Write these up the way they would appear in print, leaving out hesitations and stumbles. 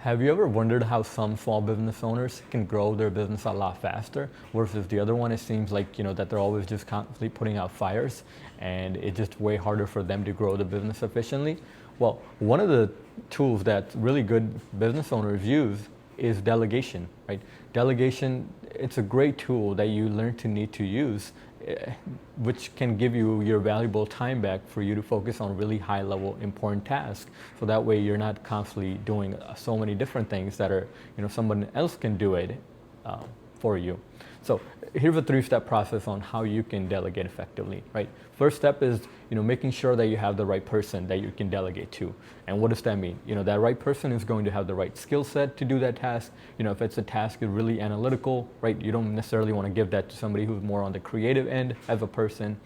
Have you ever wondered how some small business owners can grow their business a lot faster versus the other one? It seems like, that they're always just constantly putting out fires and it's just way harder for them to grow the business efficiently. Well, one of the tools that really good business owners use is delegation, right? Delegation, it's a great tool that you learn to need to use, which can give you your valuable time back for you to focus on really high level important tasks. So that way you're not constantly doing so many different things that are, someone else can do it for you. So here's a three-step process on how you can delegate effectively, right? First step is, making sure that you have the right person that you can delegate to. And what does that mean? That right person is going to have the right skill set to do that task. If it's a task is really analytical, right? You don't necessarily want to give that to somebody who's more on the creative end as a person.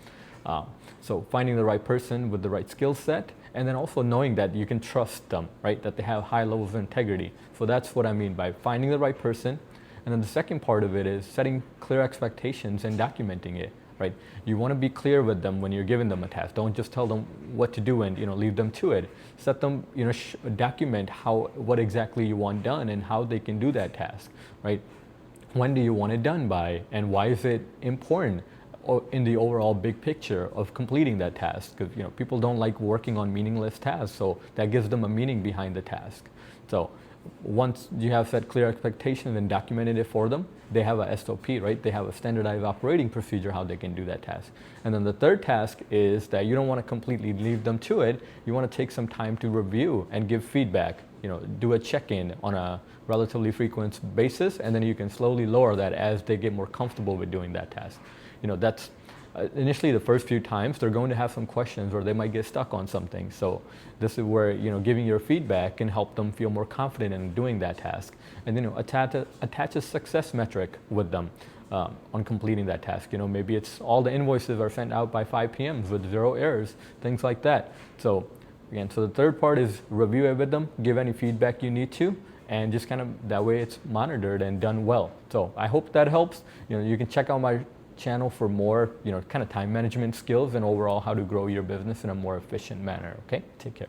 So finding the right person with the right skill set, and then also knowing that you can trust them, right? That they have high levels of integrity. So that's what I mean by finding the right person. And then the second part of it is setting clear expectations and documenting it, right? You want to be clear with them when you're giving them a task. Don't just tell them what to do and leave them to it. Set them, document what exactly you want done and how they can do that task, right? When do you want it done by, and why is it important in the overall big picture of completing that task? Because people don't like working on meaningless tasks, so that gives them a meaning behind the task. So once you have set clear expectations and documented it for them, they have a SOP, right? They have a standardized operating procedure how they can do that task. And then the third task is that you don't want to completely leave them to it. You want to take some time to review and give feedback, do a check-in on a relatively frequent basis, and then you can slowly lower that as they get more comfortable with doing that task. That's initially the first few times they're going to have some questions or they might get stuck on something. So this is where giving your feedback can help them feel more confident in doing that task. And then attach a success metric with them on completing that task. Maybe it's all the invoices are sent out by 5 p.m. with 0 errors, things like that. So again, the third part is review it with them, give any feedback you need to, and just kind of that way it's monitored and done well. So I hope that helps. You can check out my channel for more, kind of time management skills and overall how to grow your business in a more efficient manner. Okay, take care.